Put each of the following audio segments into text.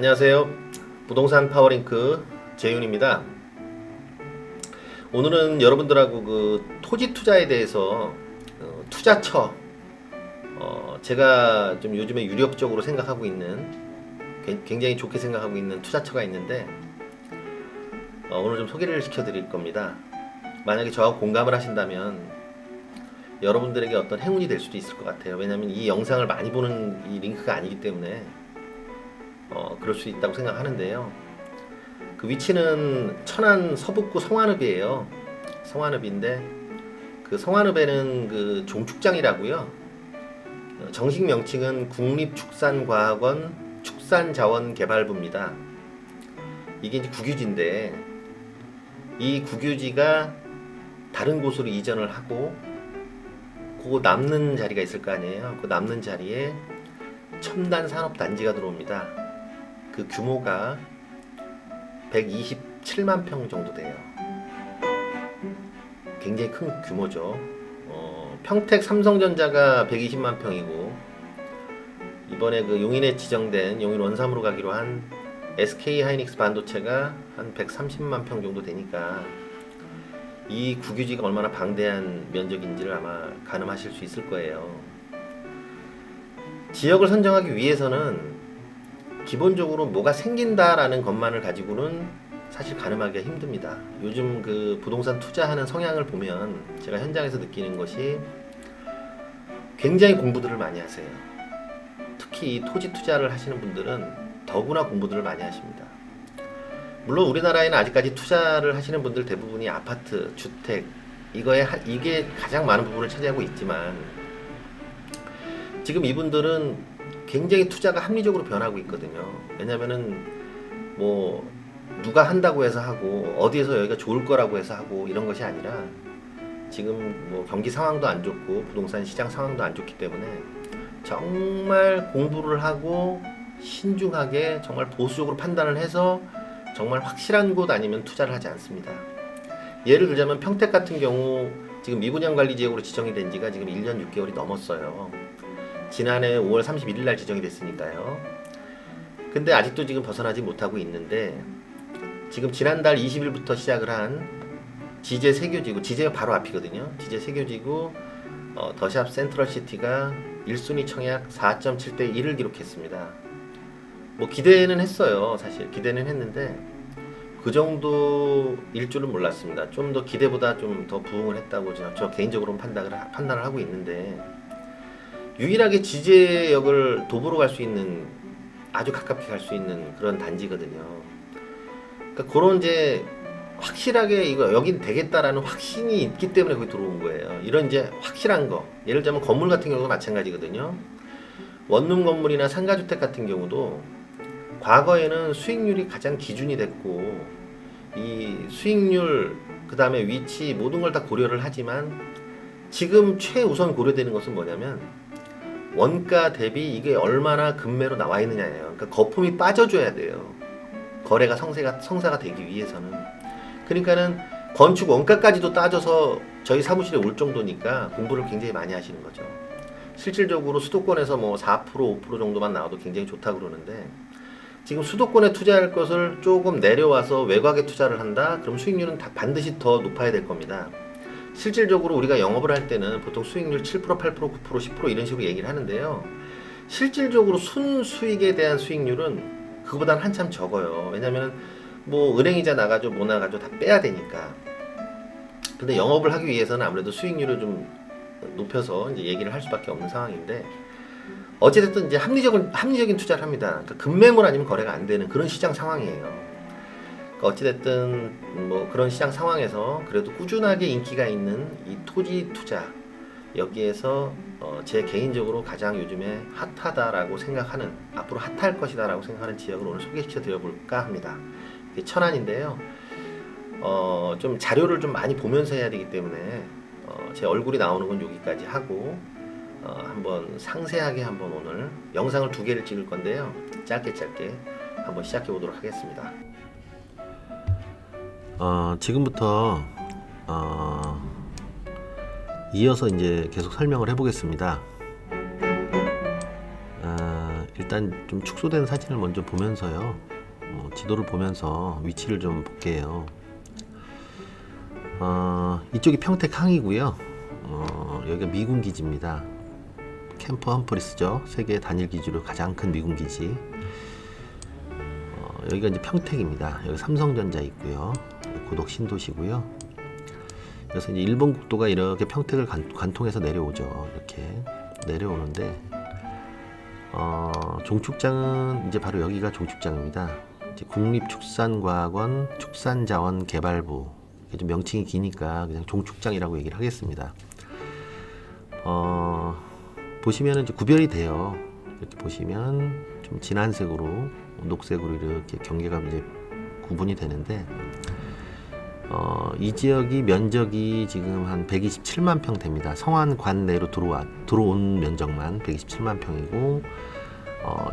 안녕하세요. 부동산 파워링크 재윤입니다. 오늘은 여러분들하고 그 토지 투자에 대해서 투자처 제가 좀 요즘에 유력적으로 생각하고 있는 굉장히 좋게 생각하고 있는 투자처가 있는데 오늘 좀 소개를 시켜드릴 겁니다. 만약에 저하고 공감을 하신다면 여러분들에게 어떤 행운이 될 수도 있을 것 같아요. 왜냐하면 이 영상을 많이 보는 이 링크가 아니기 때문에 그럴 수 있다고 생각하는데요. 그 위치는 천안 서북구 성완읍이에요. 성완읍인데 그 성완읍에는 그 종축장이라고요. 정식 명칭은 국립축산과학원 축산자원개발부입니다. 이게 이제 국유지인데 이 국유지가 다른 곳으로 이전을 하고 그 남는 자리가 있을 거 아니에요. 그 남는 자리에 첨단 산업단지가 들어옵니다. 그 규모가 127만 평 정도 돼요. 굉장히 큰 규모죠. 평택 삼성전자가 120만 평이고 이번에 그 용인에 지정된 용인 원삼으로 가기로 한 SK 하이닉스 반도체가 한 130만 평 정도 되니까 이 국유지가 얼마나 방대한 면적인지를 아마 가늠하실 수 있을 거예요. 지역을 선정하기 위해서는 기본적으로 뭐가 생긴다라는 것만을 가지고는 사실 가늠하기가 힘듭니다. 요즘 그 부동산 투자하는 성향을 보면 제가 현장에서 느끼는 것이 굉장히 공부들을 많이 하세요. 특히 이 토지 투자를 하시는 분들은 더구나 공부들을 많이 하십니다. 물론 우리나라에는 아직까지 투자를 하시는 분들 대부분이 아파트, 주택 이게 가장 많은 부분을 차지하고 있지만 지금 이분들은 굉장히 투자가 합리적으로 변하고 있거든요. 왜냐면은 뭐 누가 한다고 해서 하고 어디에서 여기가 좋을 거라고 해서 하고 이런 것이 아니라 지금 뭐 경기 상황도 안 좋고 부동산 시장 상황도 안 좋기 때문에 정말 공부를 하고 신중하게 정말 보수적으로 판단을 해서 정말 확실한 곳 아니면 투자를 하지 않습니다. 예를 들자면 평택 같은 경우 지금 미분양 관리 지역으로 지정이 된 지가 지금 1년 6개월이 넘었어요. 지난해 5월 31일 날 지정이 됐으니까요. 근데 아직도 지금 벗어나지 못하고 있는데 지금 지난달 20일부터 시작을 한 지제 세교지구, 지제가 바로 앞이거든요. 지제 세교지구 더샵 센트럴시티가 1순위 청약 4.7대 1을 기록했습니다. 뭐 기대는 했어요. 사실 기대는 했는데 그 정도일 줄은 몰랐습니다. 좀 더 기대보다 좀 더 부응을 했다고 저 개인적으로는 판단을 하고 있는데 유일하게 지제역을 도보로 갈 수 있는 아주 가깝게 갈 수 있는 그런 단지거든요. 그러니까 그런 이제 확실하게 이거 여긴 되겠다라는 확신이 있기 때문에 거기 들어온 거예요. 이런 이제 확실한 거. 예를 들자면 건물 같은 경우도 마찬가지거든요. 원룸 건물이나 상가주택 같은 경우도 과거에는 수익률이 가장 기준이 됐고 이 수익률 그 다음에 위치 모든 걸 다 고려를 하지만 지금 최우선 고려되는 것은 뭐냐면 원가 대비 이게 얼마나 급매로 나와 있느냐예요. 그러니까 거품이 빠져줘야 돼요. 거래가 성사가 되기 위해서는. 그러니까는 건축 원가까지도 따져서 저희 사무실에 올 정도니까 공부를 굉장히 많이 하시는 거죠. 실질적으로 수도권에서 뭐 4%, 5% 정도만 나와도 굉장히 좋다고 그러는데 지금 수도권에 투자할 것을 조금 내려와서 외곽에 투자를 한다? 그럼 수익률은 반드시 더 높아야 될 겁니다. 실질적으로 우리가 영업을 할 때는 보통 수익률 7%, 8%, 9%, 10% 이런 식으로 얘기를 하는데요. 실질적으로 순수익에 대한 수익률은 그거보다는 한참 적어요. 왜냐면 뭐 은행이자 나가죠, 뭐 나가죠 다 빼야 되니까. 근데 영업을 하기 위해서는 아무래도 수익률을 좀 높여서 이제 얘기를 할 수밖에 없는 상황인데 어찌됐든 이제 합리적인 투자를 합니다. 그러니까 급매물 아니면 거래가 안 되는 그런 시장 상황이에요. 어찌됐든 뭐 그런 시장 상황에서 그래도 꾸준하게 인기가 있는 이 토지 투자 여기에서 제 개인적으로 가장 요즘에 핫하다라고 생각하는 앞으로 핫할 것이다라고 생각하는 지역을 오늘 소개시켜 드려볼까 합니다. 이게 천안인데요. 좀 자료를 좀 많이 보면서 해야 되기 때문에 제 얼굴이 나오는 건 여기까지 하고 한번 상세하게 한번 오늘 영상을 2개를 찍을 건데요. 짧게 한번 시작해 보도록 하겠습니다. 지금부터 이어서 이제 계속 설명을 해보겠습니다. 일단 일단 좀 축소된 사진을 먼저 보면서요. 지도를 보면서 위치를 좀 볼게요. 이쪽이 평택항이고요. 여기가 미군 기지입니다. 캠프 험프리스죠. 세계 단일 기지로 가장 큰 미군 기지. 여기가 이제 평택입니다. 여기 삼성전자 있고요. 고덕 신도시고요. 그래서 이제 일본 국도가 이렇게 평택을 관통해서 내려오죠. 이렇게 내려오는데 종축장은 이제 바로 여기가 종축장입니다. 이제 국립축산과학원 축산자원개발부. 좀 명칭이 기니까 그냥 종축장이라고 얘기를 하겠습니다. 보시면은 이제 구별이 돼요. 이렇게 보시면 좀 진한 색으로, 녹색으로 이렇게 경계가 이제 구분이 되는데, 이 지역이 면적이 지금 한 127만 평 됩니다. 성안 관 내로 들어온 면적만 127만 평이고,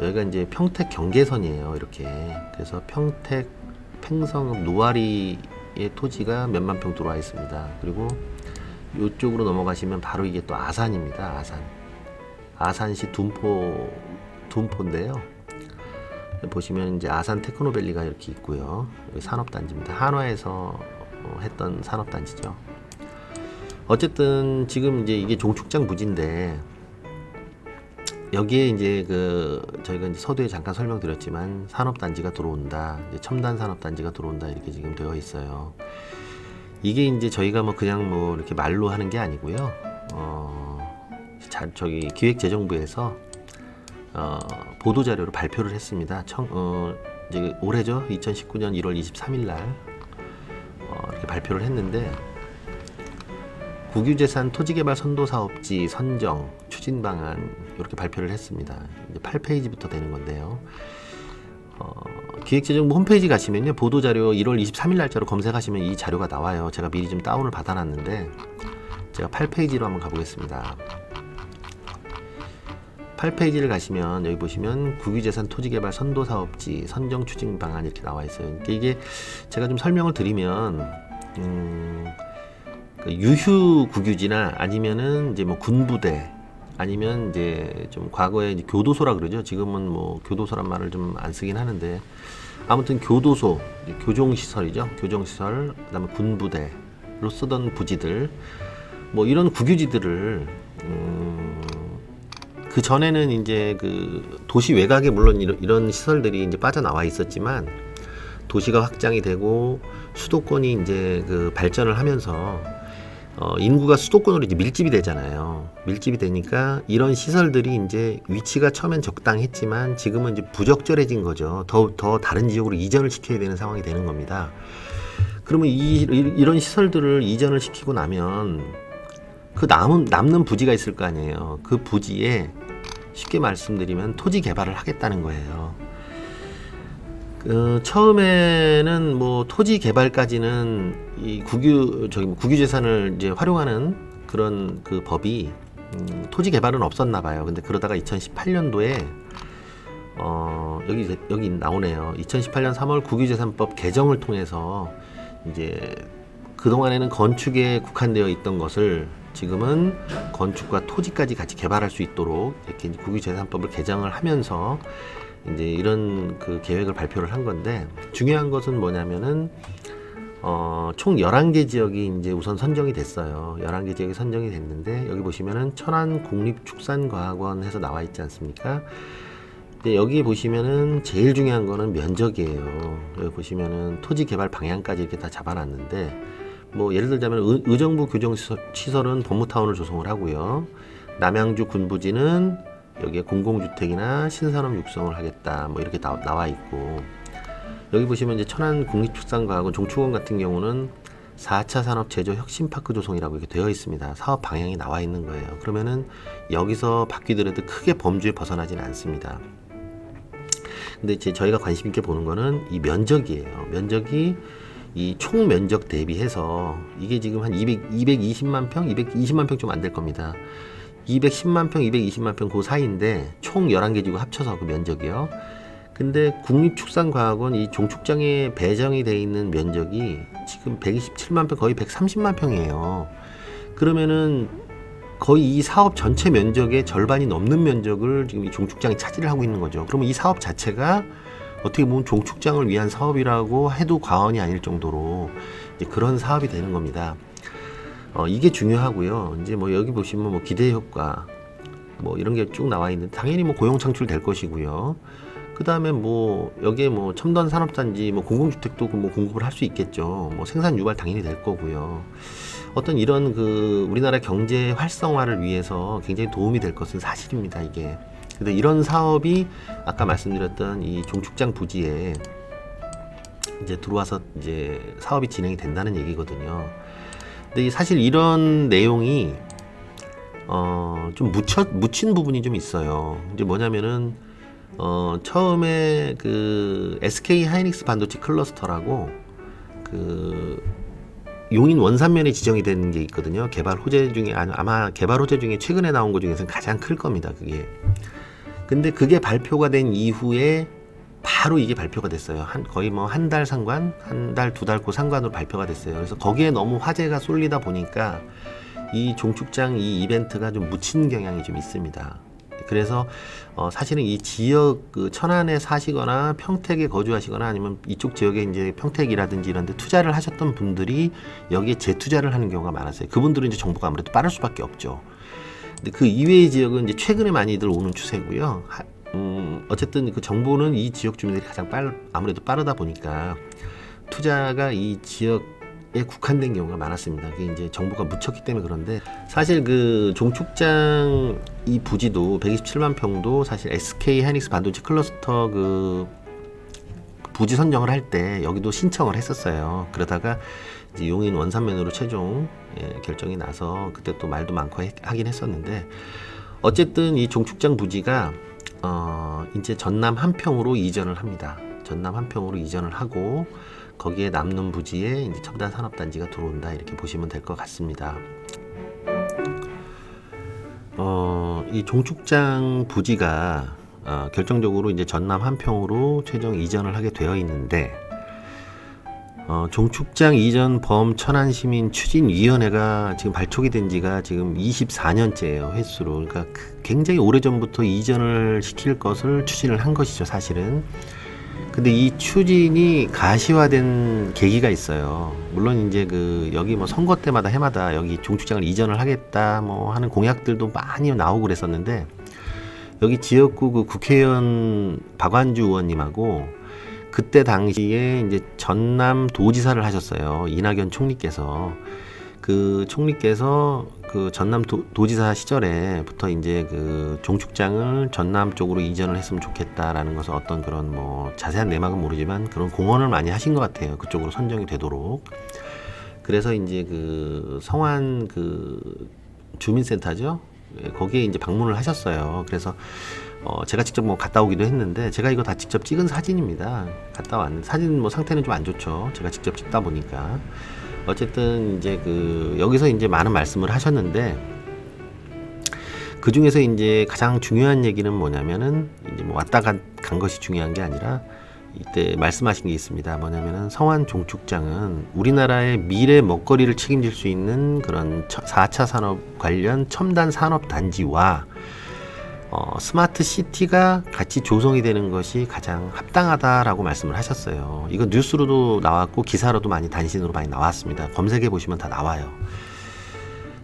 여기가 이제 평택 경계선이에요. 이렇게. 그래서 평택 팽성읍 노아리의 토지가 몇만 평 들어와 있습니다. 그리고 이쪽으로 넘어가시면 바로 이게 또 아산입니다. 아산시 둔포인데요. 보시면 이제 아산 테크노밸리가 이렇게 있고요. 여기 산업단지입니다. 한화에서 했던 산업단지죠. 어쨌든 지금 이제 이게 종축장 부지인데, 여기에 이제 저희가 이제 서두에 잠깐 설명드렸지만 산업단지가 들어온다, 이제 첨단 산업단지가 들어온다, 이렇게 지금 되어 있어요. 이게 이제 저희가 뭐 그냥 뭐 이렇게 말로 하는 게 아니고요. 저기 기획재정부에서 보도 자료로 발표를 했습니다. 이제 올해죠. 2019년 1월 23일 날 이렇게 발표를 했는데, 국유재산 토지개발 선도사업지 선정 추진 방안 이렇게 발표를 했습니다. 이제 8페이지부터 되는 건데요. 기획재정부 홈페이지 가시면요, 보도 자료 1월 23일 날짜로 검색하시면 이 자료가 나와요. 제가 미리 좀 다운을 받아놨는데, 제가 8페이지로 한번 가보겠습니다. 8페이지를 가시면 여기 보시면 국유재산 토지개발 선도사업지 선정 추진 방안 이렇게 나와 있어요. 그러니까 이게 제가 좀 설명을 드리면, 유휴 국유지나 아니면은 이제 뭐 군부대, 아니면 이제 좀 과거에 이제 교도소라 그러죠. 지금은 뭐 교도소란 말을 좀 안 쓰긴 하는데, 아무튼 교도소, 교정시설이죠. 교정시설, 그다음에 군부대로 쓰던 부지들, 뭐 이런 국유지들을 그 전에는 이제 도시 외곽에 물론 이런 시설들이 이제 빠져나와 있었지만, 도시가 확장이 되고 수도권이 이제 발전을 하면서 인구가 수도권으로 이제 밀집이 되잖아요. 밀집이 되니까 이런 시설들이 이제 위치가 처음엔 적당했지만 지금은 이제 부적절해진 거죠. 더 다른 지역으로 이전을 시켜야 되는 상황이 되는 겁니다. 그러면 이런 시설들을 이전을 시키고 나면 남는 부지가 있을 거 아니에요. 그 부지에 쉽게 말씀드리면 토지 개발을 하겠다는 거예요. 처음에는 뭐 토지 개발까지는 이 국유재산을 이제 활용하는 그런 법이 토지 개발은 없었나 봐요. 근데 그러다가 2018년도에 여기 나오네요. 2018년 3월 국유재산법 개정을 통해서 이제 그동안에는 건축에 국한되어 있던 것을 지금은 건축과 토지까지 같이 개발할 수 있도록 이렇게 국유재산법을 개정을 하면서 이제 이런 계획을 발표를 한 건데, 중요한 것은 뭐냐면은 총 11개 지역이 이제 우선 선정이 됐어요. 11개 지역이 선정이 됐는데, 여기 보시면은 천안 국립축산과학원 해서 나와 있지 않습니까? 근데 여기 보시면은 제일 중요한 거는 면적이에요. 여기 보시면은 토지 개발 방향까지 이렇게 다 잡아놨는데, 뭐 예를 들자면 의정부 교정시설은 법무타운을 조성을 하고요. 남양주 군부지는 여기에 공공주택이나 신산업 육성을 하겠다, 뭐 이렇게 나와 있고, 여기 보시면 이제 천안 국립축산과학원 종축원 같은 경우는 4차 산업 제조 혁신파크 조성이라고 이렇게 되어 있습니다. 사업 방향이 나와 있는 거예요. 그러면은 여기서 바뀌더라도 크게 범주에 벗어나지는 않습니다. 근데 저희가 관심 있게 보는 거는 이 면적이에요. 면적이 이 총 면적 대비해서 이게 지금 한 220만 평, 220만 평 좀 안 될 겁니다. 210만 평, 220만 평 그 사이인데 총 11개 지구 합쳐서 그 면적이요. 근데 국립축산과학원 이 종축장에 배정이 돼 있는 면적이 지금 127만 평, 거의 130만 평이에요. 그러면은 거의 이 사업 전체 면적의 절반이 넘는 면적을 지금 이 종축장이 차지를 하고 있는 거죠. 그러면 이 사업 자체가 어떻게 보면 종축장을 위한 사업이라고 해도 과언이 아닐 정도로 이제 그런 사업이 되는 겁니다. 이게 중요하고요. 이제 뭐 여기 보시면 뭐 기대 효과 뭐 이런 게 쭉 나와 있는데 당연히 뭐 고용 창출 될 것이고요. 그 다음에 뭐 여기에 뭐 첨단 산업단지 뭐 공공주택도 뭐 공급을 할 수 있겠죠. 뭐 생산 유발 당연히 될 거고요. 어떤 이런 그 우리나라 경제 활성화를 위해서 굉장히 도움이 될 것은 사실입니다. 이게. 근데 이런 사업이 아까 말씀드렸던 이 종축장 부지에 이제 들어와서 이제 사업이 진행이 된다는 얘기거든요. 근데 사실 이런 내용이 좀 묻힌 부분이 좀 있어요. 이제 뭐냐면은 처음에 그 SK 하이닉스 반도체 클러스터라고 그 용인 원산면에 지정이 된 게 있거든요. 개발 호재 중에 아마 개발 호재 중에 최근에 나온 것 중에서는 가장 클 겁니다. 그게. 근데 그게 발표가 된 이후에 바로 이게 발표가 됐어요. 거의 뭐 한 달 상관, 한 달, 두 달 그 상관으로 발표가 됐어요. 그래서 거기에 너무 화제가 쏠리다 보니까 이 종축장 이 이벤트가 좀 묻힌 경향이 좀 있습니다. 그래서 사실은 이 지역 그 천안에 사시거나 평택에 거주하시거나 아니면 이쪽 지역에 이제 평택이라든지 이런 데 투자를 하셨던 분들이 여기에 재투자를 하는 경우가 많았어요. 그분들은 이제 정보가 아무래도 빠를 수밖에 없죠. 근데 그 이외의 지역은 이제 최근에 많이들 오는 추세고요. 어쨌든 그 정보는 이 지역 주민들이 가장 아무래도 빠르다 보니까 투자가 이 지역에 국한된 경우가 많았습니다. 그게 이제 정보가 묻혔기 때문에 그런데 사실 그 종축장 이 부지도 127만 평도 사실 SK 하이닉스 반도체 클러스터 그 부지 선정을 할 때 여기도 신청을 했었어요. 그러다가 이제 용인 원산면으로 최종 결정이 나서 그때 또 말도 많고 하긴 했었는데 어쨌든 이 종축장 부지가 이제 전남 한평으로 이전을 합니다. 전남 한평으로 이전을 하고 거기에 남는 부지에 이제 첨단 산업단지가 들어온다 이렇게 보시면 될 것 같습니다. 이 종축장 부지가 결정적으로 이제 전남 한평으로 최종 이전을 하게 되어 있는데 종축장 이전 범 천안시민 추진위원회가 지금 발족이 된 지가 지금 24년째예요, 횟수로. 그러니까 굉장히 오래전부터 이전을 시킬 것을 추진을 한 것이죠, 사실은. 근데 이 추진이 가시화된 계기가 있어요. 물론 이제 그 여기 뭐 선거 때마다 해마다 여기 종축장을 이전을 하겠다 뭐 하는 공약들도 많이 나오고 그랬었는데 여기 지역구 그 국회의원 박완주 의원님하고 그때 당시에 이제 전남 도지사를 하셨어요. 이낙연 총리께서. 그 총리께서 그 전남 도지사 시절에부터 이제 그 종축장을 전남 쪽으로 이전을 했으면 좋겠다라는 것을 어떤 그런 뭐 자세한 내막은 모르지만 그런 공언을 많이 하신 것 같아요. 그쪽으로 선정이 되도록. 그래서 이제 그 성안 그 주민센터죠. 거기에 이제 방문을 하셨어요. 그래서 제가 직접 뭐 갔다 오기도 했는데 제가 이거 다 직접 찍은 사진입니다. 갔다 왔는데 사진 뭐 상태는 좀 안 좋죠. 제가 직접 찍다 보니까 어쨌든 이제 그 여기서 이제 많은 말씀을 하셨는데 그 중에서 이제 가장 중요한 얘기는 뭐냐면은 이제 뭐 왔다 간 것이 중요한 게 아니라 이때 말씀하신 게 있습니다. 뭐냐면은 성안 종축장은 우리나라의 미래 먹거리를 책임질 수 있는 그런 4차 산업 관련 첨단 산업 단지와 스마트 시티가 같이 조성이 되는 것이 가장 합당하다라고 말씀을 하셨어요. 이거 뉴스로도 나왔고 기사로도 많이 단신으로 많이 나왔습니다. 검색해 보시면 다 나와요.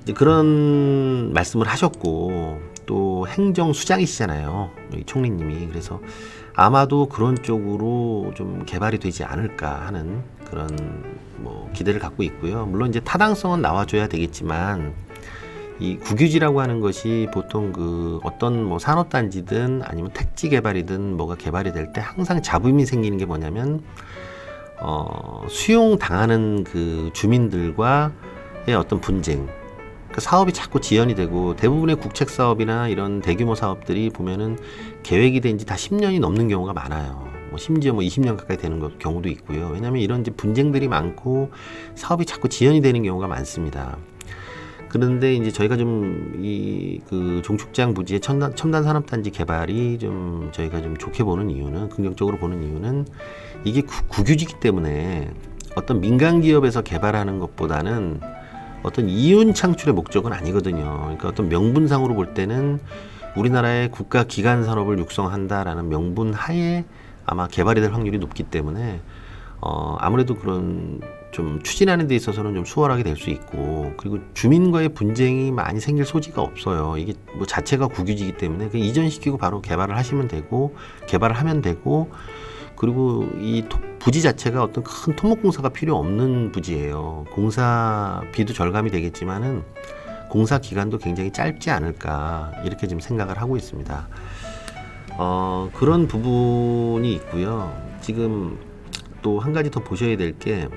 이제 그런 말씀을 하셨고 또 행정수장이시잖아요, 이 총리님이. 그래서 아마도 그런 쪽으로 좀 개발이 되지 않을까 하는 그런 뭐 기대를 갖고 있고요. 물론 이제 타당성은 나와줘야 되겠지만 이 국유지라고 하는 것이 보통 그 어떤 뭐 산업단지든 아니면 택지 개발이든 뭐가 개발이 될 때 항상 잡음이 생기는 게 뭐냐면 수용 당하는 그 주민들과의 어떤 분쟁. 그 사업이 자꾸 지연이 되고 대부분의 국책 사업이나 이런 대규모 사업들이 보면은 계획이 된 지 다 10년이 넘는 경우가 많아요. 뭐 심지어 뭐 20년 가까이 되는 경우도 있고요. 왜냐하면 이런 이제 분쟁들이 많고 사업이 자꾸 지연이 되는 경우가 많습니다. 그런데 이제 저희가 좀 이 그 종축장 부지의 첨단 산업단지 개발이 좀 저희가 좀 좋게 보는 이유는, 긍정적으로 보는 이유는 이게 국유지기 때문에 어떤 민간 기업에서 개발하는 것보다는 어떤 이윤 창출의 목적은 아니거든요. 그러니까 어떤 명분상으로 볼 때는 우리나라의 국가 기관 산업을 육성한다라는 명분 하에 아마 개발이 될 확률이 높기 때문에 아무래도 그런 좀 추진하는 데 있어서는 좀 수월하게 될 수 있고, 그리고 주민과의 분쟁이 많이 생길 소지가 없어요. 이게 뭐 자체가 국유지이기 때문에 그냥 이전시키고 바로 개발을 하시면 되고, 개발을 하면 되고, 그리고 이 부지 자체가 어떤 큰 토목공사가 필요 없는 부지예요. 공사비도 절감이 되겠지만은 공사 기간도 굉장히 짧지 않을까, 이렇게 좀 생각을 하고 있습니다. 그런 부분이 있고요. 지금 또 한 가지 더 보셔야 될 게,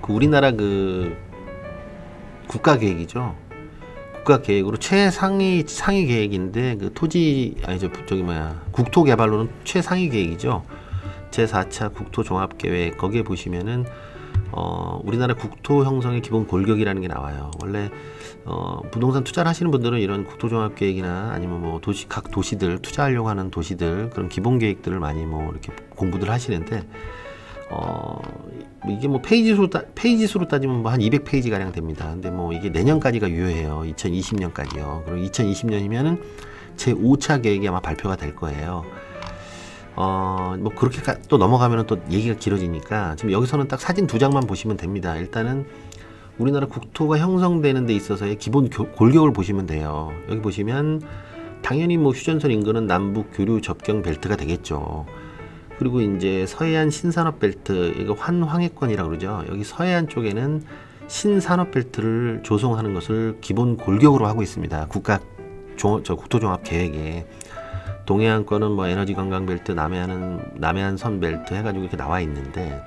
우리나라 그 국가 계획이죠. 국가 계획으로 상위 계획인데, 그 국토 개발로는 최상위 계획이죠. 제4차 국토 종합 계획, 거기에 보시면은 우리나라 국토 형성의 기본 골격이라는 게 나와요. 원래 부동산 투자를 하시는 분들은 이런 국토 종합 계획이나 아니면 뭐 각 도시들, 투자하려고 하는 도시들 그런 기본 계획들을 많이 뭐 이렇게 공부들 하시는데, 이게 뭐 페이지 수로 따지면 뭐 한 200페이지 가량 됩니다. 근데 뭐 이게 내년까지가 유효해요. 2020년까지요. 그리고 2020년이면은 제 5차 계획이 아마 발표가 될 거예요. 뭐 그렇게 또 넘어가면은 또 얘기가 길어지니까 지금 여기서는 딱 사진 2장만 보시면 됩니다. 일단은 우리나라 국토가 형성되는 데 있어서의 기본 골격을 보시면 돼요. 여기 보시면 당연히 뭐 휴전선 인근은 남북 교류 접경 벨트가 되겠죠. 그리고 이제 서해안 신산업 벨트, 이거 환황해권이라고 그러죠. 여기 서해안 쪽에는 신산업 벨트를 조성하는 것을 기본 골격으로 하고 있습니다. 국토종합 계획에. 동해안권은 뭐 에너지 관광 벨트, 남해안 선 벨트 해가지고 이렇게 나와 있는데,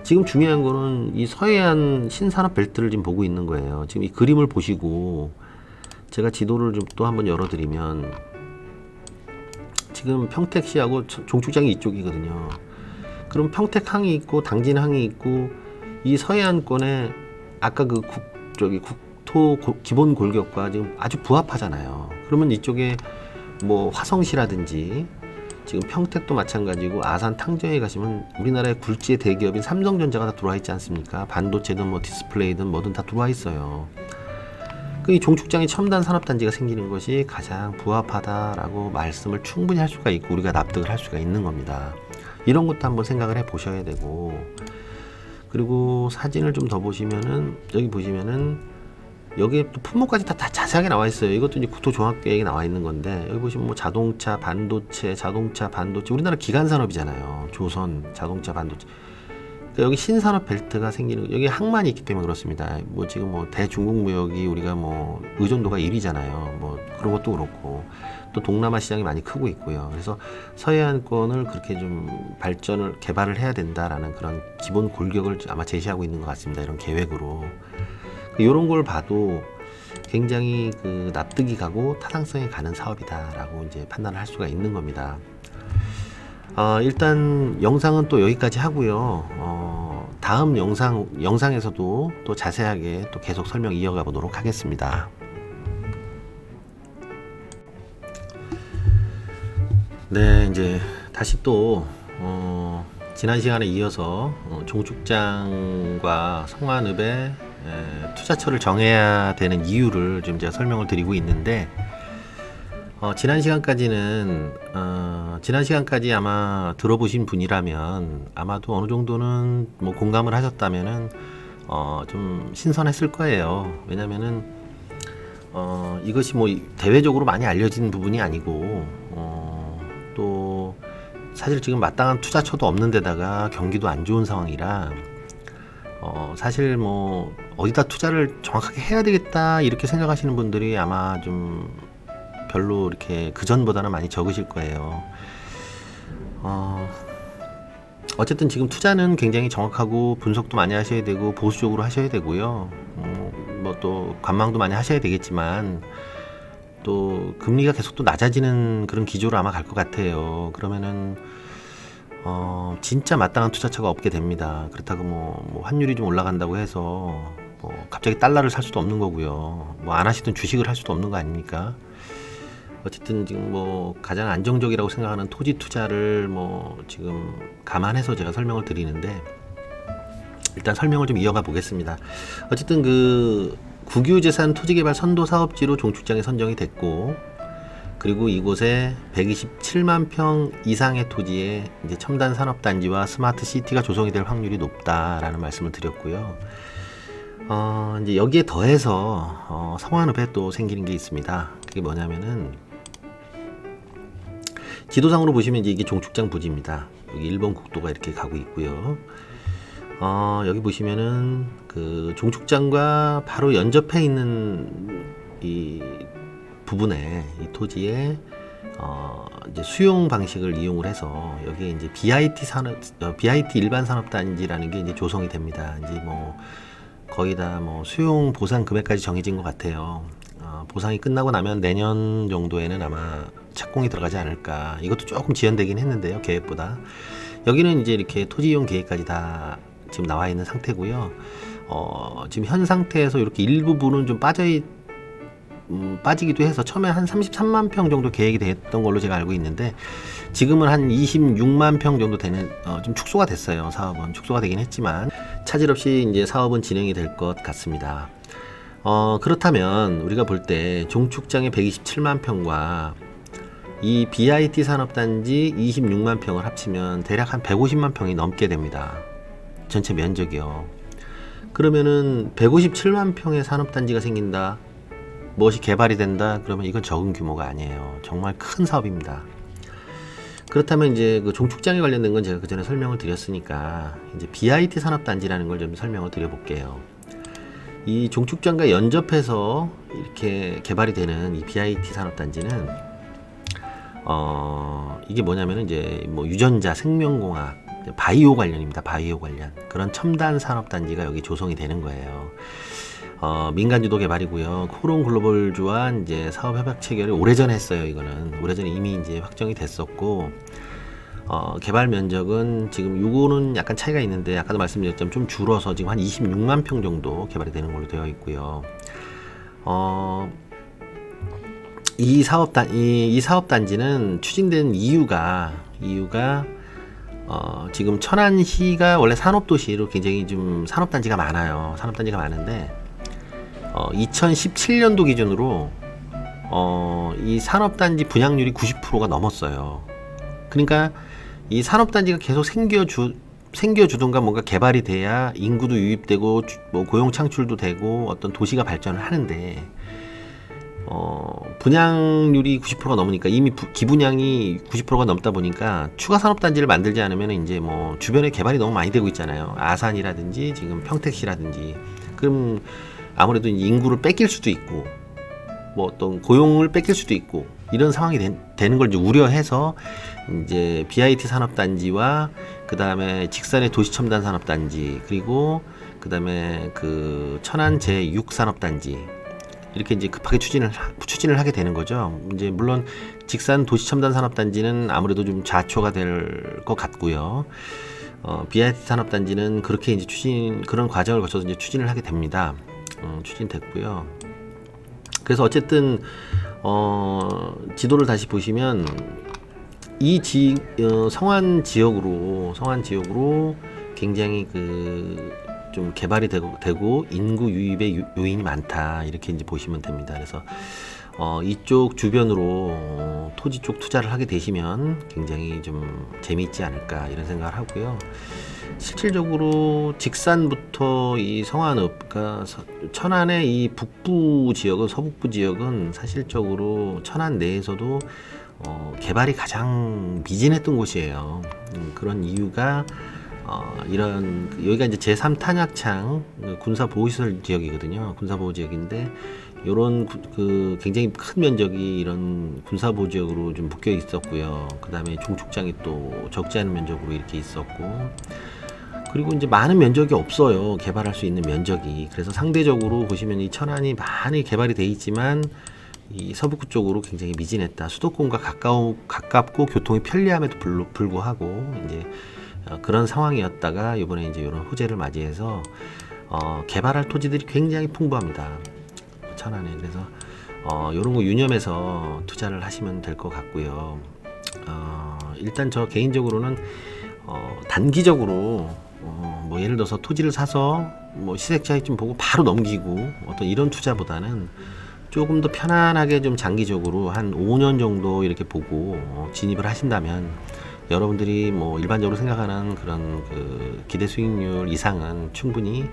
지금 중요한 거는 이 서해안 신산업 벨트를 지금 보고 있는 거예요. 지금 이 그림을 보시고 제가 지도를 좀 또 한번 열어드리면, 지금 평택시하고 종축장이 이쪽이거든요. 그럼 평택항이 있고 당진항이 있고, 이 서해안권에 아까 그 국토 기본 골격과 지금 아주 부합하잖아요. 그러면 이쪽에 뭐 화성시라든지, 지금 평택도 마찬가지고, 아산 탕정에 가시면 우리나라의 굴지의 대기업인 삼성전자가 다 들어와 있지 않습니까? 반도체든 뭐 디스플레이든 뭐든 다 들어와 있어요. 이 종축장이 첨단 산업단지가 생기는 것이 가장 부합하다라고 말씀을 충분히 할 수가 있고, 우리가 납득을 할 수가 있는 겁니다. 이런 것도 한번 생각을 해 보셔야 되고, 그리고 사진을 좀 더 보시면은, 여기 보시면은 여기에 또 품목까지 다 자세하게 나와 있어요. 이것도 이제 국토 종합 계획에 나와 있는 건데, 여기 보시면 뭐 자동차, 반도체, 우리나라 기간 산업이잖아요. 조선, 자동차, 반도체. 여기 신산업 벨트가 생기는, 여기 항만이 있기 때문에 그렇습니다. 뭐 지금 뭐 대중국 무역이 우리가 뭐 의존도가 1위잖아요. 뭐 그런 것도 그렇고, 또 동남아 시장이 많이 크고 있고요. 그래서 서해안권을 그렇게 좀 개발을 해야 된다라는 그런 기본 골격을 아마 제시하고 있는 것 같습니다. 이런 계획으로. 이런 걸 봐도 굉장히 그 납득이 가고 타당성이 가는 사업이다라고 이제 판단을 할 수가 있는 겁니다. 일단 영상은 또 여기까지 하고요. 다음 영상에서도 또 자세하게 또 계속 설명 이어가 보도록 하겠습니다. 네, 이제 다시 또 지난 시간에 이어서 종축장과 성완읍의 투자처를 정해야 되는 이유를 좀 제가 설명을 드리고 있는데, 지난 시간까지 아마 들어보신 분이라면 아마도 어느 정도는 뭐 공감을 하셨다면은 좀 신선했을 거예요. 왜냐면은 이것이 뭐 대외적으로 많이 알려진 부분이 아니고, 또 사실 지금 마땅한 투자처도 없는 데다가 경기도 안 좋은 상황이라, 사실 뭐 어디다 투자를 정확하게 해야 되겠다 이렇게 생각하시는 분들이 아마 좀 별로 이렇게 그전보다는 많이 적으실 거예요. 어쨌든 지금 투자는 굉장히 정확하고 분석도 많이 하셔야 되고 보수적으로 하셔야 되고요. 뭐 또 관망도 많이 하셔야 되겠지만, 또 금리가 계속 또 낮아지는 그런 기조로 아마 갈 것 같아요. 그러면은 진짜 마땅한 투자처가 없게 됩니다. 그렇다고 뭐 환율이 좀 올라간다고 해서 뭐 갑자기 달러를 살 수도 없는 거고요. 뭐 안 하시던 주식을 할 수도 없는 거 아닙니까? 어쨌든 지금 뭐 가장 안정적이라고 생각하는 토지 투자를 뭐 지금 감안해서 제가 설명을 드리는데, 일단 설명을 좀 이어가 보겠습니다. 어쨌든 그 국유재산 토지개발 선도사업지로 종축장이 선정이 됐고, 그리고 이곳에 127만 평 이상의 토지에 이제 첨단 산업단지와 스마트 시티가 조성이 될 확률이 높다라는 말씀을 드렸고요. 이제 여기에 더해서 성완읍에 또 생기는 게 있습니다. 그게 뭐냐면은 지도상으로 보시면 이제 이게 종축장 부지입니다. 여기 일본 국도가 이렇게 가고 있고요. 여기 보시면은 그 종축장과 바로 연접해 있는 이 부분에 이 토지에 이제 수용 방식을 이용을 해서 여기에 이제 BIT 일반 산업단지라는 게 이제 조성이 됩니다. 이제 뭐 거의 다 뭐 수용 보상 금액까지 정해진 것 같아요. 보상이 끝나고 나면 내년 정도에는 아마 착공이 들어가지 않을까. 이것도 조금 지연되긴 했는데요, 계획보다. 여기는 이제 이렇게 토지 이용 계획까지 다 지금 나와 있는 상태고요. 지금 현 상태에서 이렇게 일부분은 좀 빠지기도 해서 처음에 한 33만 평 정도 계획이 됐던 걸로 제가 알고 있는데, 지금은 한 26만 평 정도 되는, 좀 축소가 됐어요. 사업은 축소가 되긴 했지만 차질 없이 이제 사업은 진행이 될 것 같습니다. 그렇다면 우리가 볼 때 종축장의 127만 평과 이 BIT 산업단지 26만 평을 합치면 대략 한 150만 평이 넘게 됩니다. 전체 면적이요. 그러면은 157만 평의 산업단지가 생긴다, 무엇이 개발이 된다, 그러면 이건 적은 규모가 아니에요. 정말 큰 사업입니다. 그렇다면 이제 그 종축장에 관련된 건 제가 그 전에 설명을 드렸으니까 이제 BIT 산업단지라는 걸 좀 설명을 드려볼게요. 이 종축장과 연접해서 이렇게 개발이 되는 이 BIT 산업단지는 이게 뭐냐면은 이제 뭐 유전자, 생명공학, 바이오 관련입니다. 바이오 관련 그런 첨단 산업단지가 여기 조성이 되는 거예요. 민간주도 개발이고요. 코론 글로벌주와 이제 사업 협약 체결을 오래전에 했어요. 이거는 오래전에 이미 이제 확정이 됐었고, 개발 면적은 지금 요거는 약간 차이가 있는데 아까도 말씀드렸지만 좀 줄어서 지금 한 26만 평 정도 개발이 되는 걸로 되어 있고요. 이 사업단지는 추진된 이유가 지금 천안시가 원래 산업도시로 굉장히 좀 산업단지가 많아요. 산업단지가 많은데 2017년도 기준으로 이 산업단지 분양률이 90%가 넘었어요. 그러니까 이 산업단지가 계속 생겨주던가 뭔가 개발이 돼야 인구도 유입되고 뭐 고용 창출도 되고 어떤 도시가 발전을 하는데, 분양률이 90%가 넘으니까 이미 기분양이 90%가 넘다 보니까 추가 산업단지를 만들지 않으면 이제 뭐 주변에 개발이 너무 많이 되고 있잖아요. 아산이라든지 지금 평택시라든지. 그럼 아무래도 인구를 뺏길 수도 있고 뭐 어떤 고용을 뺏길 수도 있고 이런 상황이 되는 걸 이제 우려해서 이제 BIT 산업단지와 그 다음에 직선의 도시첨단 산업단지, 그리고 그 다음에 그 천안 제6 산업단지 이렇게 이제 급하게 추진을 하게 되는 거죠. 이제 물론 직산 도시첨단 산업단지는 아무래도 좀 자초가 될 것 같고요. BIT 산업단지는 그렇게 이제 그런 과정을 거쳐서 이제 추진을 하게 됩니다. 추진됐고요. 그래서 어쨌든 지도를 다시 보시면 이 성안 지역으로 굉장히 좀 개발이 되고 인구 유입의 요인이 많다, 이렇게 이제 보시면 됩니다. 그래서 이쪽 주변으로 토지 쪽 투자를 하게 되시면 굉장히 좀 재미있지 않을까 이런 생각을 하고요. 실질적으로 직산부터 이 성안읍, 그러니까 천안의 이 북부 지역은, 서북부 지역은 사실적으로 천안 내에서도 개발이 가장 미진했던 곳이에요. 그런 이유가 여기가 이제 제3탄약창 군사보호시설 지역이거든요. 군사보호 지역인데 요런 굉장히 큰 면적이 이런 군사보호 지역으로 좀 묶여 있었고요. 그 다음에 종축장이 또 적지 않은 면적으로 이렇게 있었고, 그리고 이제 많은 면적이 없어요. 개발할 수 있는 면적이. 그래서 상대적으로 보시면 이 천안이 많이 개발이 돼 있지만 이 서북부 쪽으로 굉장히 미진했다. 수도권과 가깝고 교통이 편리함에도 불구하고 이제 그런 상황이었다가 이번에 이제 이런 호재를 맞이해서 개발할 토지들이 굉장히 풍부합니다. 천안에. 그래서 이런 거 유념해서 투자를 하시면 될 것 같고요. 일단 저 개인적으로는 단기적으로 뭐 예를 들어서 토지를 사서 뭐 시세 차익 좀 보고 바로 넘기고 어떤 이런 투자보다는 조금 더 편안하게 좀 장기적으로 한 5년 정도 이렇게 보고 진입을 하신다면 여러분들이 뭐 일반적으로 생각하는 그런 그 기대 수익률 이상은 충분히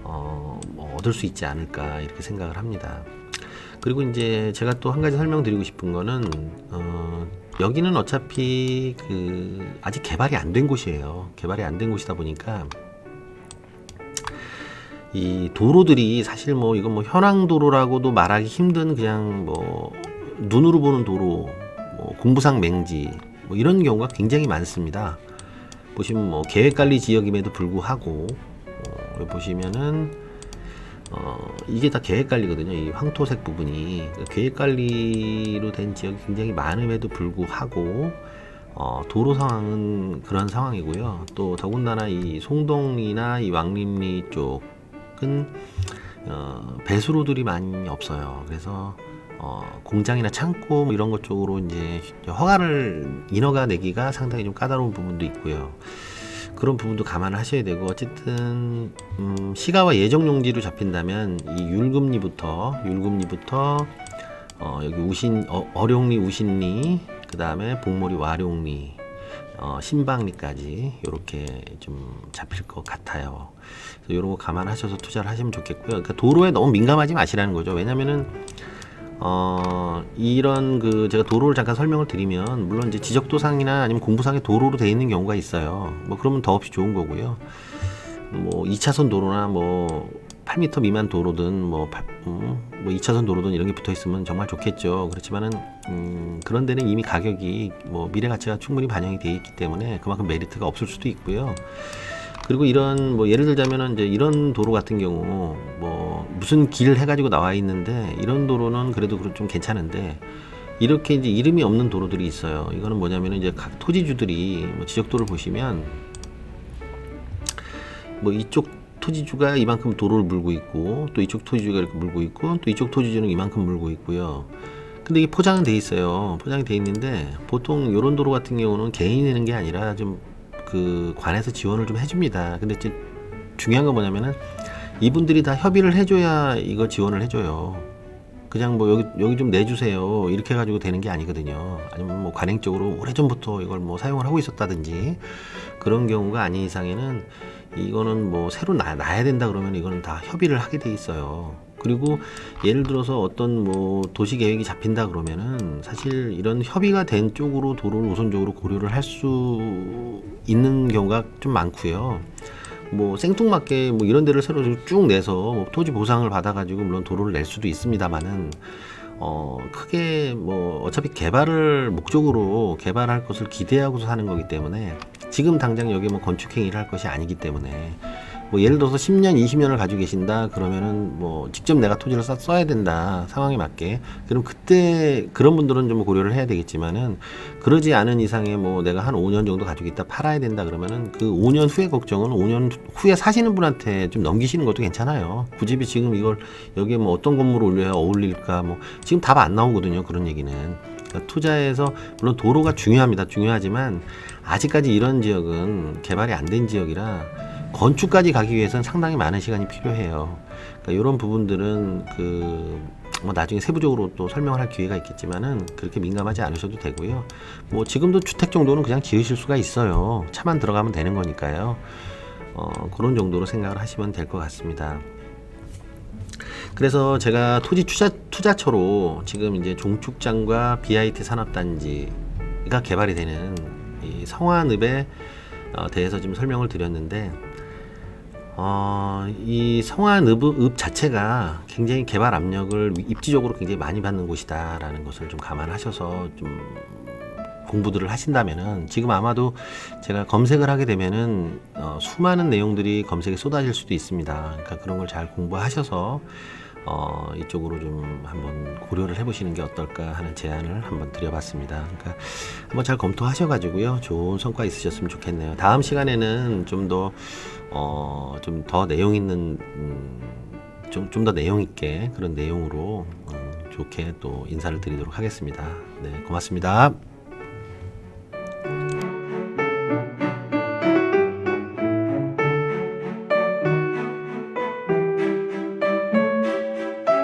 뭐 얻을 수 있지 않을까 이렇게 생각을 합니다. 그리고 이제 제가 또 한 가지 설명드리고 싶은 거는 여기는 어차피 그 아직 개발이 안 된 곳이에요. 개발이 안 된 곳이다 보니까 이 도로들이 사실 뭐 이건 뭐 현황 도로라고도 말하기 힘든 그냥 뭐 눈으로 보는 도로, 뭐 공부상 맹지 뭐 이런 경우가 굉장히 많습니다. 보시면 뭐 계획관리 지역임에도 불구하고 여기 보시면은 이게 다 계획관리거든요. 이 황토색 부분이 계획관리로 된 지역이 굉장히 많음에도 불구하고 도로 상황은 그런 상황이고요. 또 더군다나 이 송동리나 이 왕림리 쪽은 배수로들이 많이 없어요. 그래서 공장이나 창고 뭐 이런 것 쪽으로 이제 인허가 내기가 상당히 좀 까다로운 부분도 있고요. 그런 부분도 감안을 하셔야 되고 어쨌든 시가와 예정 용지로 잡힌다면 이 율금리부터 여기 어룡리 우신리 그 다음에 복모리 와룡리 신방리까지 이렇게 좀 잡힐 것 같아요. 이런 거 감안하셔서 투자를 하시면 좋겠고요. 그러니까 도로에 너무 민감하지 마시라는 거죠. 왜냐면은 이런 그 제가 도로를 잠깐 설명을 드리면 물론 이제 지적도상이나 아니면 공부상의 도로로 되어 있는 경우가 있어요. 뭐 그러면 더없이 좋은 거고요. 뭐 2차선 도로나 뭐 8m 미만 도로든 뭐 2차선 도로든 이런 게 붙어 있으면 정말 좋겠죠. 그렇지만은 그런 데는 이미 가격이 뭐 미래 가치가 충분히 반영이 되어 있기 때문에 그만큼 메리트가 없을 수도 있고요. 그리고 이런 뭐 예를 들자면은 이제 이런 도로 같은 경우 뭐 무슨 길 해가지고 나와 있는데 이런 도로는 그래도 좀 괜찮은데 이렇게 이제 이름이 없는 도로들이 있어요. 이거는 뭐냐면은 이제 각 토지주들이 뭐 지적도를 보시면 뭐 이쪽 토지주가 이만큼 도로를 물고 있고 또 이쪽 토지주가 이렇게 물고 있고 또 이쪽 토지주는 이만큼 물고 있고요. 근데 이게 포장은 돼 있어요. 포장이 돼 있는데 보통 이런 도로 같은 경우는 개인이 내는 게 아니라 좀 그 관에서 지원을 좀 해줍니다. 근데 이제 중요한 건 뭐냐면은 이분들이 다 협의를 해줘야 이거 지원을 해줘요. 그냥 뭐 여기 좀 내주세요 이렇게 해가지고 되는 게 아니거든요. 아니면 뭐 관행적으로 오래전부터 이걸 뭐 사용을 하고 있었다든지 그런 경우가 아닌 이상에는 이거는 뭐 새로 놔야 된다 그러면 이거는 다 협의를 하게 돼 있어요. 그리고 예를 들어서 어떤 뭐 도시 계획이 잡힌다 그러면은 사실 이런 협의가 된 쪽으로 도로를 우선적으로 고려를 할 수 있는 경우가 좀 많고요. 뭐 생뚱맞게 뭐 이런 데를 새로 쭉 내서 뭐 토지 보상을 받아가지고 물론 도로를 낼 수도 있습니다만은 크게 뭐 어차피 개발을 목적으로 개발할 것을 기대하고서 하는 거기 때문에 지금 당장 여기 뭐 건축 행위를 할 것이 아니기 때문에 뭐 예를 들어서 10년, 20년을 가지고 계신다 그러면은 뭐 직접 내가 토지를 써야 된다 상황에 맞게 그럼 그때 그런 분들은 좀 고려를 해야 되겠지만은 그러지 않은 이상에 뭐 내가 한 5년 정도 가지고 있다 팔아야 된다 그러면은 그 5년 후에 걱정은 5년 후에 사시는 분한테 좀 넘기시는 것도 괜찮아요. 굳이 지금 이걸 여기에 뭐 어떤 건물을 올려야 어울릴까 뭐 지금 답 안 나오거든요. 그런 얘기는. 그러니까 투자에서 물론 도로가 중요합니다. 중요하지만 아직까지 이런 지역은 개발이 안 된 지역이라 건축까지 가기 위해서는 상당히 많은 시간이 필요해요. 그러니까 이런 부분들은 뭐 나중에 세부적으로 또 설명을 할 기회가 있겠지만은 그렇게 민감하지 않으셔도 되고요. 뭐 지금도 주택 정도는 그냥 지으실 수가 있어요. 차만 들어가면 되는 거니까요. 그런 정도로 생각을 하시면 될 것 같습니다. 그래서 제가 토지 투자처로 지금 이제 종축장과 BIT 산업단지가 개발이 되는 이 성화읍에 대해서 좀 설명을 드렸는데 이 성화읍 자체가 굉장히 개발 압력을 입지적으로 굉장히 많이 받는 곳이다라는 것을 좀 감안하셔서 좀 공부들을 하신다면은 지금 아마도 제가 검색을 하게 되면은 수많은 내용들이 검색에 쏟아질 수도 있습니다. 그러니까 그런 걸 잘 공부하셔서 이쪽으로 좀 한번 고려를 해보시는 게 어떨까 하는 제안을 한번 드려봤습니다. 그러니까 한번 잘 검토하셔가지고요 좋은 성과 있으셨으면 좋겠네요. 다음 시간에는 좀 더 내용 있는 좀 더 내용 있게 그런 내용으로 좋게 또 인사를 드리도록 하겠습니다. 네, 고맙습니다.